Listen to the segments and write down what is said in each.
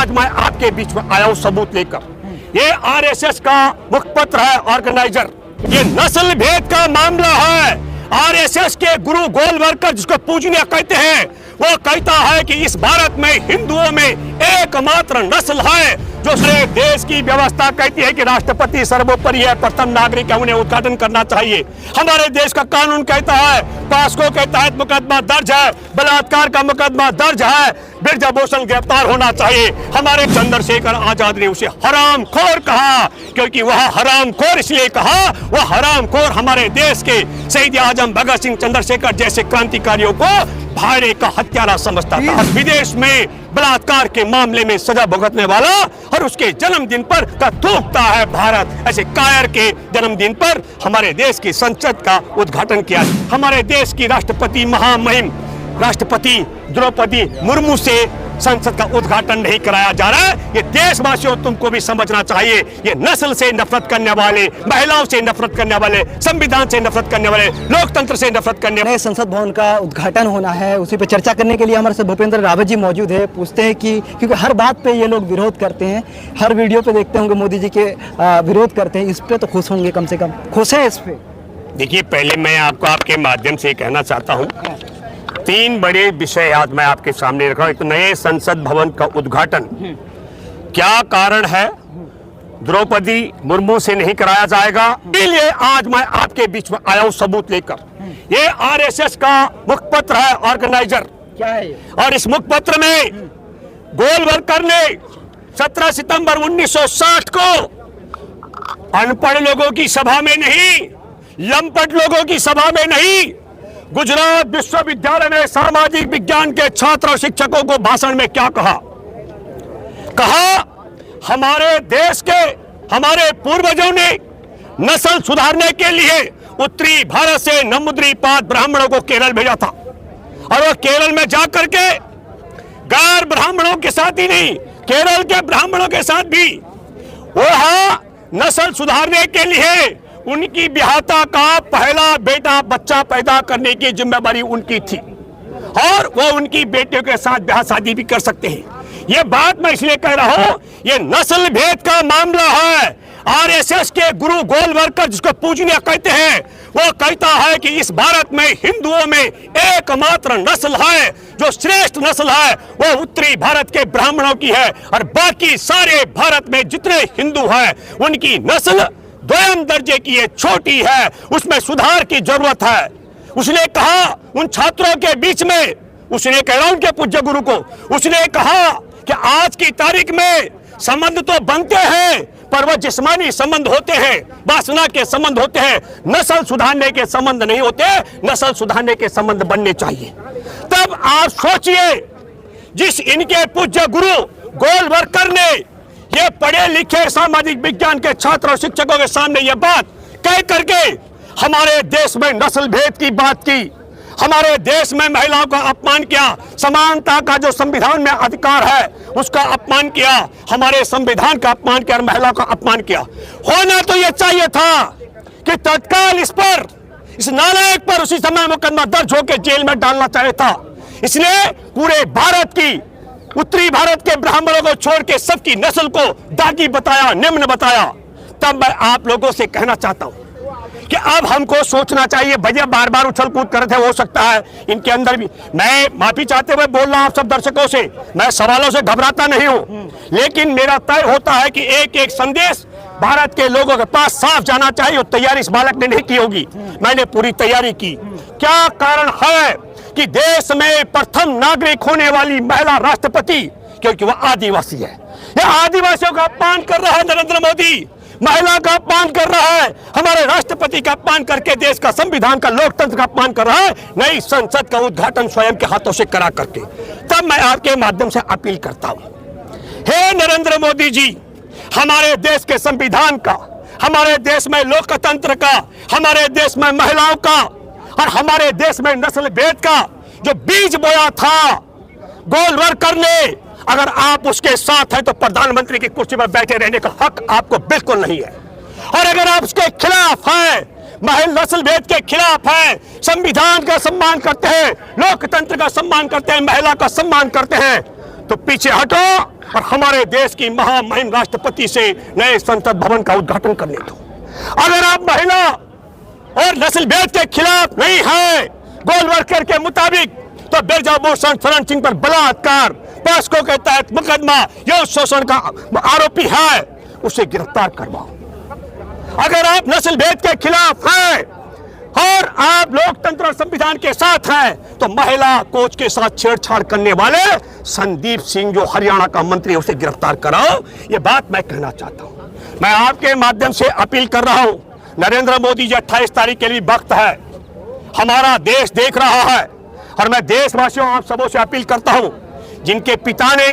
आज मैं आपके बीच में आया हूं सबूत लेकर। ये आरएसएस का मुखपत्र है, ऑर्गेनाइजर। ये नस्ल भेद का मामला है। आरएसएस के गुरु गोलवलकर, जिसको पूजनीय कहते हैं, वो कहता है कि इस भारत में हिंदुओं में एकमात्र नस्ल है जो सारे देश की व्यवस्था कहती है कि राष्ट्रपति सर्वोपरि है, प्रथम नागरिक है, उन्हें उद्घाटन करना चाहिए। हमारे देश का कानून कहता है, पास्को के तहत मुकदमा दर्ज है, बलात्कार का मुकदमा दर्ज है, ब्रजभूषण गिरफ्तार होना चाहिए। हमारे चंद्रशेखर आजाद ने उसे हरामखोर कहा, क्योंकि वह हरामखोर इसलिए कहा, वह हरामखोर हमारे देश के शहीद आजम भगत सिंह, चंद्रशेखर जैसे क्रांतिकारियों को भाड़े का हत्यारा समझता था। विदेश में बलात्कार के मामले में सजा भुगतने वाला और उसके जन्मदिन पर थूकता है भारत। ऐसे कायर के जन्मदिन पर हमारे देश की संसद का उद्घाटन किया। हमारे देश की राष्ट्रपति महामहिम राष्ट्रपति द्रौपदी मुर्मू से संसद का उद्घाटन नहीं कराया जा रहा है। ये देशवासियों, तुमको भी समझना चाहिए, ये नस्ल से नफरत करने वाले, महिलाओं से नफरत करने वाले, संविधान से नफरत करने वाले, लोकतंत्र से नफरत करने वाले। संसद भवन का उद्घाटन होना है, उसी पे चर्चा करने के लिए हमारे साथ भूपेंद्र रावत जी मौजूद है। पूछते हैं कि क्योंकि हर बात पे ये लोग विरोध करते हैं, हर वीडियो पे देखते होंगे मोदी जी के विरोध करते हैं, इस पे तो खुश होंगे, कम से कम खुश है इस पे? देखिए, पहले मैं आपको आपके माध्यम से कहना चाहता हूँ, तीन बड़े विषय आज मैं आपके सामने रखा हूं। एक नए संसद भवन का उद्घाटन, क्या कारण है द्रौपदी मुर्मू से नहीं कराया जाएगा, इसलिए आज मैं आपके बीच में आया हूं सबूत लेकर। ये आरएसएस का मुखपत्र है, ऑर्गेनाइजर। क्या है? और इस मुखपत्र में गोलवलकर ने 17 सितंबर 1960 को अनपढ़ लोगों की सभा में नहीं, लंपट लोगों की सभा में नहीं, गुजरात विश्वविद्यालय में सामाजिक विज्ञान के छात्र और शिक्षकों को भाषण में क्या कहा? हमारे देश के हमारे पूर्वजों ने नस्ल सुधारने के लिए उत्तरी भारत से नमुद्रीपात ब्राह्मणों को केरल भेजा था, और वो केरल में जाकर के गैर ब्राह्मणों के साथ ही नहीं, केरल के ब्राह्मणों के साथ भी वह नस्ल सुधारने के लिए उनकी ब्याहता का पहला बेटा बच्चा पैदा करने की जिम्मेदारी उनकी थी, और वो उनकी बेटियों के साथ ब्याह शादी भी कर सकते हैं। ये बात मैं इसलिए कह रहा हूं, ये नस्ल भेद का मामला है। आरएसएस के गुरु गोलवलकर, जिसको पूजनीय कहते हैं, वो कहता है कि इस भारत में हिंदुओं में एकमात्र नस्ल है जो श्रेष्ठ नस्ल है, वो उत्तरी भारत के ब्राह्मणों की है, और बाकी सारे भारत में जितने हिंदू हैं उनकी नस्ल द्वयम दर्जे की है, छोटी है, उसमें सुधार की जरूरत है। उसने कहा उन छात्रों के बीच में, उसने कह रहा उनके पूज्य गुरु को, उसने कहा कि आज की तारीख में संबंध तो बनते हैं, पर वह जिस्मानी संबंध होते हैं, वासना के संबंध होते हैं, नस्ल सुधारने के संबंध नहीं होते। नस्ल सुधारने के संबंध बनने चाहिए। तब आप सोचिए, जिस इनके पूज्य गुरु गोलवलकर ने ये पढ़े लिखे सामाजिक विज्ञान के छात्र और शिक्षकों के सामने ये बात कह करके हमारे देश में नस्ल भेद की बात की, हमारे देश में महिलाओं का अपमान किया, समानता का जो संविधान में अधिकार है उसका अपमान किया, हमारे संविधान का अपमान किया और महिलाओं का अपमान किया। होना तो ये चाहिए था कि तत्काल इस नालायक पर उसी समय मुकदमा दर्ज होकर जेल में डालना चाहिए था। इसने पूरे भारत की, उत्तरी भारत के ब्राह्मणों को छोड़ के सबकी नस्ल को दागी बताया, निम्न बताया। तब मैं आप लोगों से कहना चाहता हूं कि अब हमको सोचना चाहिए। भैया बार बार उछल कूद कर रहे थे, हो सकता है इनके अंदर भी, मैं माफी चाहते हुए बोल रहा हूं आप सब दर्शकों से, मैं सवालों से घबराता नहीं हूं, लेकिन मेरा तय होता है कि एक एक संदेश भारत के लोगों के पास साफ जाना चाहिए। और तैयारी इस बालक ने नहीं की होगी, मैंने पूरी तैयारी की। क्या कारण है कि देश में प्रथम नागरिक होने वाली महिला राष्ट्रपति, क्योंकि वह आदिवासी है। यह आदिवासियों का अपमान कर रहा है नरेंद्र मोदी, महिला का अपमान कर रहा है, हमारे राष्ट्रपति का अपमान करके देश का संविधान का, लोकतंत्र का अपमान कर रहा है, नई संसद का उद्घाटन स्वयं के हाथों से करा करके। तब मैं आपके माध्यम से अपील करता हूं, हे नरेंद्र मोदी जी, हमारे देश के संविधान का, हमारे देश में लोकतंत्र का, हमारे देश में महिलाओं का और हमारे देश में नस्ल भेद का जो बीज बोया था गोलवलकर ने, अगर आप उसके साथ हैं तो प्रधानमंत्री की कुर्सी पर बैठे रहने का हक आपको बिल्कुल नहीं है। और अगर आप उसके खिलाफ हैं, महिला नस्ल भेद के खिलाफ हैं, संविधान का सम्मान करते हैं, लोकतंत्र का सम्मान करते हैं, महिला का सम्मान करते हैं, तो पीछे हटो और हमारे देश की महामहिम राष्ट्रपति से नए संसद भवन का उद्घाटन करने दो। अगर आप महिला और नस्लभेद के खिलाफ नहीं है, गोलवलकर के मुताबिक, तो ब्रजभूषण शरण सिंह पर बलात्कार पॉस्को के तहत मुकदमा यौन शोषण का आरोपी है, उसे गिरफ्तार करवाओ। अगर आप नस्लभेद के खिलाफ हैं और आप लोकतंत्र और संविधान के साथ हैं, तो महिला कोच के साथ छेड़छाड़ करने वाले संदीप सिंह जो हरियाणा का मंत्री है, उसे गिरफ्तार कराओ। ये बात मैं कहना चाहता हूं। मैं आपके माध्यम से अपील कर रहा हूं, नरेंद्र मोदी जी 28 तारीख के लिए वक्त है, हमारा देश देख रहा है, और मैं देशवासियों आप सबों से अपील करता हूं, जिनके पिता ने,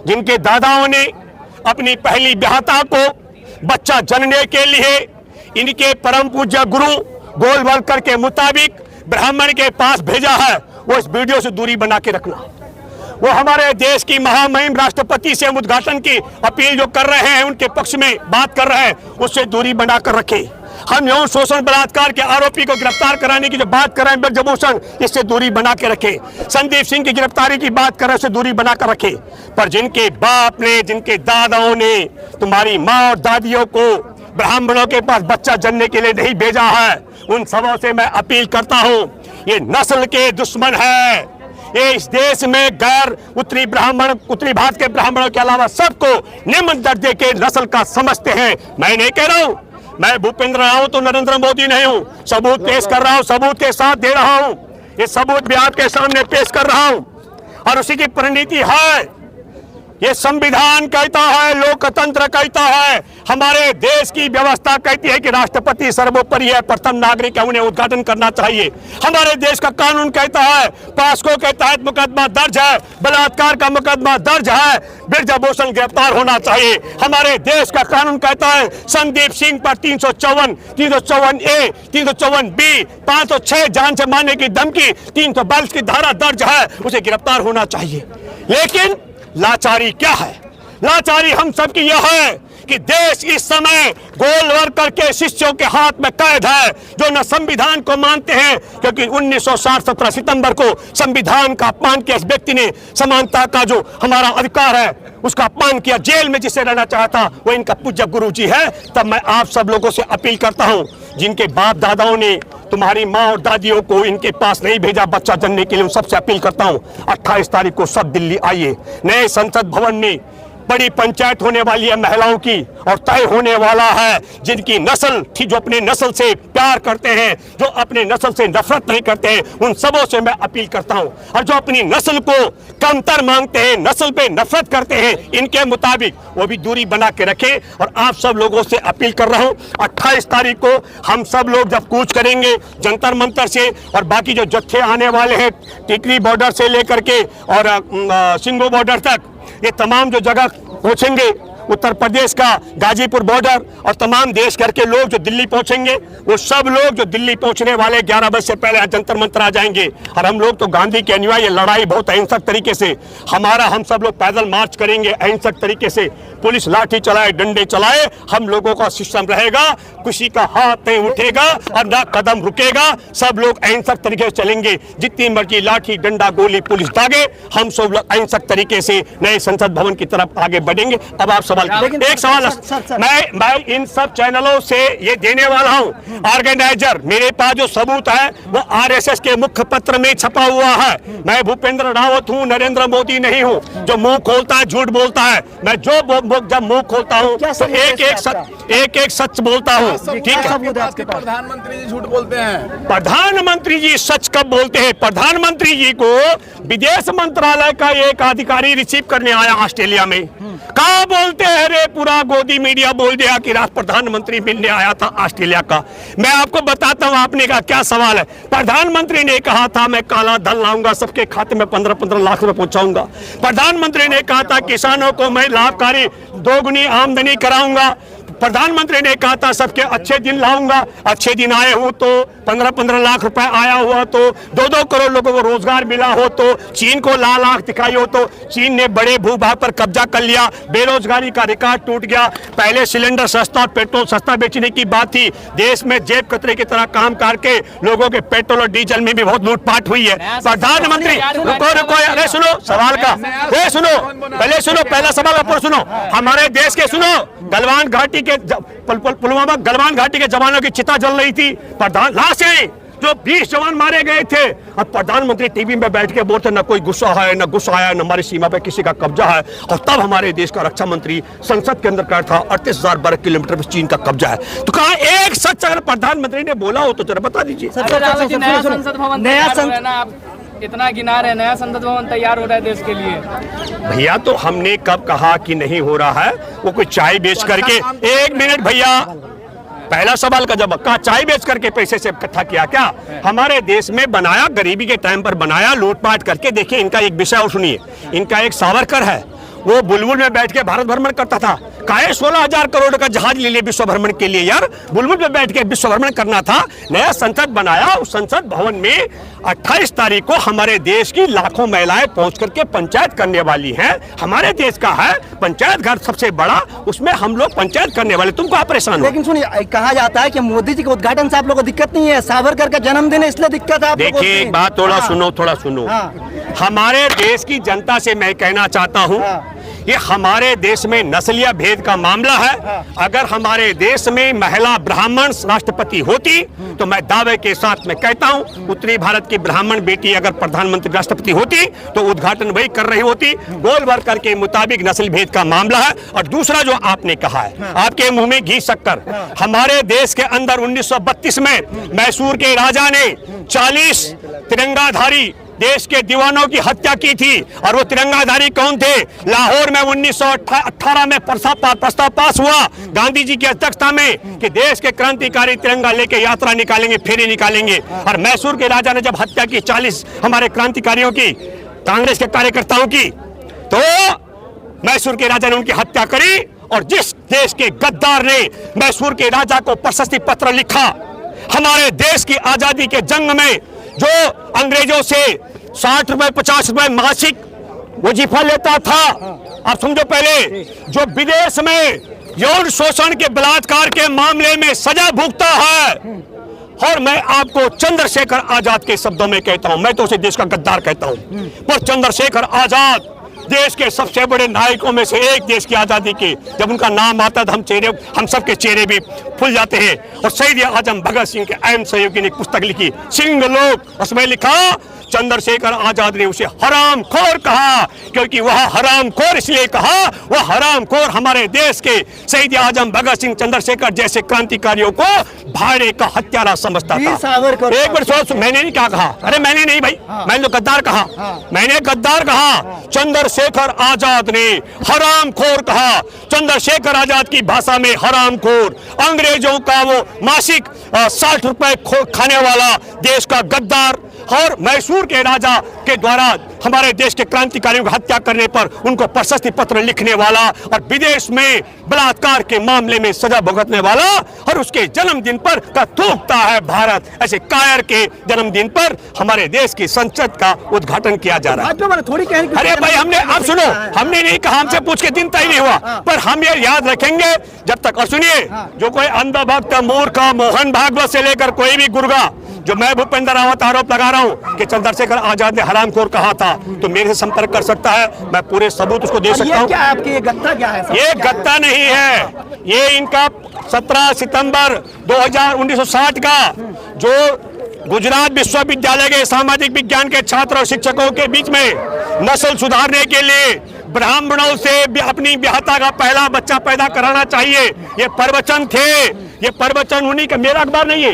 जिनके दादाओं ने अपनी पहली ब्याहता को बच्चा जनने के लिए इनके परम पूज्य गुरु गोलवलकर के मुताबिक ब्राह्मण के पास भेजा है, वो इस वीडियो से दूरी बना के रखना। वो हमारे देश की महामहिम राष्ट्रपति से उद्घाटन की अपील जो कर रहे हैं, उनके पक्ष में बात कर रहे हैं, उससे दूरी बनाकर रखें। हम यौन शोषण बलात्कार के आरोपी को गिरफ्तार कराने की जो बात कर रहे हैं ब्रजभूषण, इससे दूरी बना के रखें। संदीप सिंह की गिरफ्तारी की बात कर रहे हैं, उससे दूरी बना कर रखें। पर जिनके बाप ने, जिनके दादाओं ने तुम्हारी माँ और दादियों को ब्राह्मणों के पास बच्चा जनने के लिए नहीं भेजा है, उन सबों से मैं अपील करता हूं, ये नस्ल के दुश्मन है। ये इस देश में गैर उत्तरी भारत के ब्राह्मणों के अलावा सबको निम्न दर्जे के नस्ल का समझते हैं। मैं नहीं कह रहा हूं, मैं भूपेंद्र रावत तो नरेंद्र मोदी नहीं हूं, सबूत पेश कर रहा हूं, सबूत के साथ दे रहा हूं, ये सबूत भी आपके सामने पेश कर रहा हूं। और उसी की परिणति है, ये संविधान कहता है, लोकतंत्र कहता है, हमारे देश की व्यवस्था कहती है कि राष्ट्रपति सर्वोपरि है, प्रथम नागरिक है, उन्हें उद्घाटन करना चाहिए। हमारे देश का कानून कहता है, पॉस्को के तहत मुकदमा दर्ज है, बलात्कार का मुकदमा दर्ज है, ब्रजभूषण गिरफ्तार होना चाहिए। हमारे देश का कानून कहता है, संदीप सिंह पर 354, 354A, 354B, 506 जान से मारने की धमकी, 342 की धारा दर्ज है, उसे गिरफ्तार होना चाहिए। लेकिन लाचारी क्या है? लाचारी हम सबकी यह है कि देश इस समय गोलवलकर के शिष्यों के हाथ में कैद है, जो न संविधान को मानते हैं, क्योंकि 1960 17 सितंबर को संविधान का अपमान किया इस व्यक्ति ने। समानता का जो हमारा अधिकार है उसका अपमान किया, जेल में जिसे रहना चाहता वो इनका पूज्य गुरु जी है। तब मैं आप सब लोगों से अपील करता हूं, जिनके बाप दादाओं ने तुम्हारी माँ और दादियों को इनके पास नहीं भेजा बच्चा जनने के लिए, उन सबसे अपील करता हूं, 28 तारीख को सब दिल्ली आइए। नए संसद भवन में बड़ी पंचायत होने वाली है महिलाओं की, और तय होने वाला है जिनकी नस्ल थी, जो अपने नस्ल से प्यार करते हैं, जो अपने नस्ल से नफरत नहीं करते हैं, उन सबों से मैं अपील करता हूं। और जो अपनी नस्ल को कमतर मांगते हैं, नस्ल पे नफरत करते हैं, इनके मुताबिक वो भी दूरी बना के रखें। और आप सब लोगों से अपील कर रहा हूं, 28 तारीख को हम सब लोग जब कूच करेंगे जंतर मंतर से, और बाकी जो जत्थे आने वाले हैं टिकरी बॉर्डर से लेकर के और सिंगो बॉर्डर तक, ये तमाम जो जगह पहुंचेंगे, उत्तर प्रदेश का गाजीपुर बॉर्डर और तमाम देश भर के लोग जो दिल्ली पहुंचेंगे, वो सब लोग जो दिल्ली पहुंचने वाले 11 बजे से पहले जंतर मंतर आ जाएंगे। और हम लोग तो गांधी के अनुयायी, लड़ाई बहुत अहिंसक तरीके से हम सब लोग पैदल मार्च करेंगे अहिंसक तरीके से। पुलिस लाठी चलाए, डंडे चलाए, हम लोगों का सिस्टम रहेगा, किसी का हाथ नहीं उठेगा और ना कदम रुकेगा, सब लोग अहिंसक तरीके से चलेंगे। जितनी मर्जी लाठी डंडा गोली पुलिस दागे, हम सब लोग अहिंसक तरीके से नए संसद भवन की तरफ आगे बढ़ेंगे। अब आप एक सवाल मैं इन सब चैनलों से ये देने वाला हूं, ऑर्गेनाइजर मेरे पास जो सबूत है वो RSS के मुख्य पत्र में छपा हुआ है। मैं भूपेंद्र रावत हूं, नरेंद्र मोदी नहीं हूं जो मुंह खोलता है झूठ बोलता है। मैं जब मुंह खोलता हूं तो एक एक सच बोलता हूं। ठीक है, प्रधानमंत्री जी झूठ बोलते हैं। प्रधानमंत्री जी सच कब बोलते हैं? प्रधानमंत्री जी को विदेश मंत्रालय का एक अधिकारी रिसीव करने आया ऑस्ट्रेलिया में, कहा बोलते हैं रे, पूरा गोदी मीडिया बोल दिया कि राष्ट्र प्रधानमंत्री मिलने आया था ऑस्ट्रेलिया का। मैं आपको बताता हूं आपने का क्या सवाल है। प्रधानमंत्री ने कहा था मैं काला धन लाऊंगा, सबके खाते में 15-15 लाख रुपए पहुंचाऊंगा। प्रधानमंत्री ने कहा था किसानों को मैं लाभकारी दोगुनी आमदनी कराऊंगा। प्रधानमंत्री ने कहा था सबके अच्छे दिन लाऊंगा, अच्छे दिन आए हो तो 15-15 लाख रुपए आया हुआ तो 2-2 करोड़ लोगों को रोजगार मिला हो तो चीन को लाल आंख दिखाई हो तो चीन ने बड़े भूभाग पर कब्जा कर लिया, बेरोजगारी का रिकॉर्ड टूट गया। पहले सिलेंडर सस्ता और पेट्रोल सस्ता बेचने की बात थी, देश में जेब कतरे की तरह काम करके लोगों के पेट्रोल और डीजल में भी बहुत लूटपाट हुई है। प्रधानमंत्री रुको, अरे सुनो सवाल का, सुनो पहले सुनो, पहला सवाल आप सुनो। हमारे देश के सुनो, गलवान घाटी के पुलवामा गलवान घाटी के जवानों की चिता जल रही थी, लाशें जो 20 जवान मारे गए थे। अब प्रधानमंत्री टीवी में बैठ के बोलते न कोई गुस्सा है, न गुस्सा आया, न हमारी सीमा पे किसी का कब्जा है। और तब हमारे देश का रक्षा मंत्री संसद के अंदर कहा था 38,000 वर्ग किलोमीटर पर चीन का कब्जा है। तो कहा एक सच अगर प्रधानमंत्री ने बोला हो तो जरा बता दीजिए। नया संसद भवन इतना गिना रहे, नया संसद भवन तैयार हो रहा है देश के लिए। भैया तो हमने कब कहा कि नहीं हो रहा है? वो कोई चाय बेच करके, एक मिनट भैया, पहला सवाल का जवाब, कहा चाय बेच करके पैसे से इकट्ठा किया क्या? हमारे देश में बनाया, गरीबी के टाइम पर बनाया, लूटपाट करके। देखिए इनका एक विषय और सुनिए, इनका एक सावरकर है, वो बुलबुल में बैठ के भारत भ्रमण करता था। काहे 16,000 करोड़ का जहाज ले लिए विश्व भ्रमण के लिए? यार बुलबुल में बैठ के विश्व भ्रमण करना था। नया संसद बनाया, उस संसद भवन में 28 तारीख को हमारे देश की लाखों महिलाएं पहुंच करके पंचायत करने वाली हैं। हमारे देश का है पंचायत घर सबसे बड़ा, उसमें हम लोग पंचायत करने वाले, तुमको आप परेशान हो। लेकिन सुनिए, कहा जाता है कि मोदी जी के उद्घाटन से आप लोगों को दिक्कत नहीं है, सावरकर का जन्मदिन है इसलिए दिक्कत है। देखिए एक बात, थोड़ा सुनो। हमारे देश की जनता से मैं कहना चाहता हूँ, ये हमारे देश में नस्लीय भेद का मामला है। अगर हमारे देश में महिला ब्राह्मण राष्ट्रपति होती तो मैं दावे के साथ में कहता हूं, उत्तरी भारत की ब्राह्मण बेटी अगर प्रधानमंत्री राष्ट्रपति होती तो उद्घाटन वही कर रही होती। गोलवलकर के मुताबिक नस्ल भेद का मामला है। और दूसरा जो आपने कहा है, आपके मुंह में घी शक्कर, हमारे देश के अंदर 1932 में मैसूर के राजा ने 40 तिरंगाधारी देश के दीवानों की हत्या की थी। और वो तिरंगाधारी कौन थे? लाहौर में 1918 में प्रस्ताव पास हुआ गांधी जी की अध्यक्षता में कि देश के क्रांतिकारी तिरंगा लेके यात्रा निकालेंगे, फेरी निकालेंगे। और मैसूर के राजा ने जब हत्या की 40 हमारे क्रांतिकारियों की, कांग्रेस के कार्यकर्ताओं की, तो मैसूर के राजा ने उनकी हत्या करी। और जिस देश के गद्दार ने मैसूर के राजा को प्रशस्ति पत्र लिखा, हमारे देश की आजादी के जंग में जो अंग्रेजों से 60 रुपए 50 रुपए मासिक वजीफा लेता था, आप समझो, पहले जो विदेश में यौन शोषण के बलात्कार के मामले में सजा भुगता है। और मैं आपको चंद्रशेखर आजाद के शब्दों में कहता हूं, मैं तो उसे देश का गद्दार कहता हूं, पर चंद्रशेखर आजाद देश के सबसे बड़े नायकों में से एक, देश की आजादी के। जब उनका नाम आता है हम सबके चेहरे भी फूल जाते हैं। और शहीद आजम भगत सिंह के अहम सहयोगी ने पुस्तक लिखी, सिंह लोग, उसमें लिखा चंद्रशेखर आजाद ने उसे हरामखोर कहा, क्योंकि वह हरामखोर इसलिए कहा, वह हरामखोर हमारे देश के शहीद आजम भगत सिंह चंद्रशेखर जैसे क्रांतिकारियों को भाड़े का हत्यारा समझता था। एक बार सोच, मैंने नहीं क्या कहा, अरे मैंने नहीं भाई, मैंने तो गद्दार कहा, मैंने गद्दार कहा। चंद्रशेखर आजाद ने हरामखोर कहा। चंद्रशेखर आजाद की भाषा में हरामखोर, अंग्रेजों का वो मासिक 60 रुपए खाने वाला देश का गद्दार। और मैसूर के राजा के द्वारा हमारे देश के क्रांतिकारियों की हत्या करने पर उनको प्रशस्ति पत्र लिखने वाला, और विदेश में बलात्कार के मामले में सजा भुगतने वाला, और उसके जन्मदिन पर थूकता है भारत। ऐसे कायर के जन्मदिन पर हमारे देश की संसद का उद्घाटन किया जा रहा है। थोड़ी अरे भाई, हमने, आप सुनो, हमने नहीं कहा, हमसे पूछ के दिन तय नहीं हुआ, पर हम ये याद रखेंगे जब तक। और सुनिए, जो कोई अंधभक्त, मूर्ख, मोहन भागवत से लेकर कोई भी गुर्गा, जो मैं भूपेंद्र रावत आरोप लगा रहा हूं कि चंद्रशेखर आजाद ने हरामखोर कहा था, तो मेरे से संपर्क कर सकता है, मैं पूरे सबूत उसको दे सकता हूं। ये गत्ता क्या है? ये गत्ता नहीं है, ये इनका 17 सितंबर 1960 का जो गुजरात विश्वविद्यालय के सामाजिक विज्ञान के छात्र और शिक्षकों के बीच में नस्ल सुधारने के लिए ब्राह्मणों से अपनी ब्याहता का पहला बच्चा पैदा कराना चाहिए, ये प्रवचन थे। ये प्रवचन उन्हीं का, मेरा अखबार नहीं है,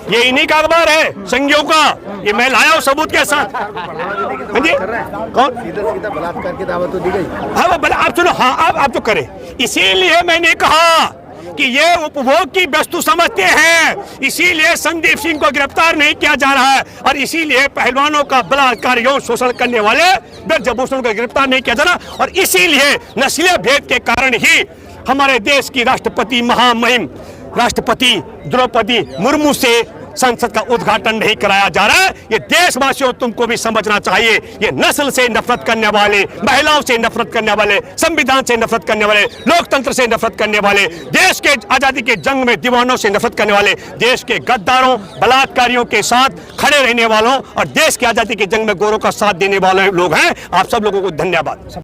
ये इन्हीं का अखबार है, संघियों का। ये मैं लाया हूं सबूत के साथ। हाँ जी, कौन? सीधा बलात्कार की दावत तो दी गई। हाँ, आप सुनो, हाँ आप तो करें। इसीलिए मैंने कहा कि ये उपभोग की वस्तु समझते हैं, इसीलिए संदीप सिंह को गिरफ्तार नहीं किया जा रहा है, और इसीलिए पहलवानों का बलात्कार यौन शोषण करने वाले ब्रजभूषण को गिरफ्तार नहीं किया जा रहा, और इसीलिए नस्लीय भेद के कारण ही हमारे देश की राष्ट्रपति महामहिम राष्ट्रपति द्रौपदी मुर्मू से संसद का उद्घाटन नहीं कराया जा रहा है। ये देशवासियों तुमको भी समझना चाहिए, ये नस्ल से नफरत करने वाले, महिलाओं से नफरत करने वाले, संविधान से नफरत करने वाले, लोकतंत्र से नफरत करने वाले, देश के आजादी के जंग में दीवानों से नफरत करने वाले, देश के गद्दारों बलात्कारियों के साथ खड़े रहने वालों और देश की आजादी के जंग में गोरों का साथ देने वाले लोग हैं। आप सब लोगों को धन्यवाद।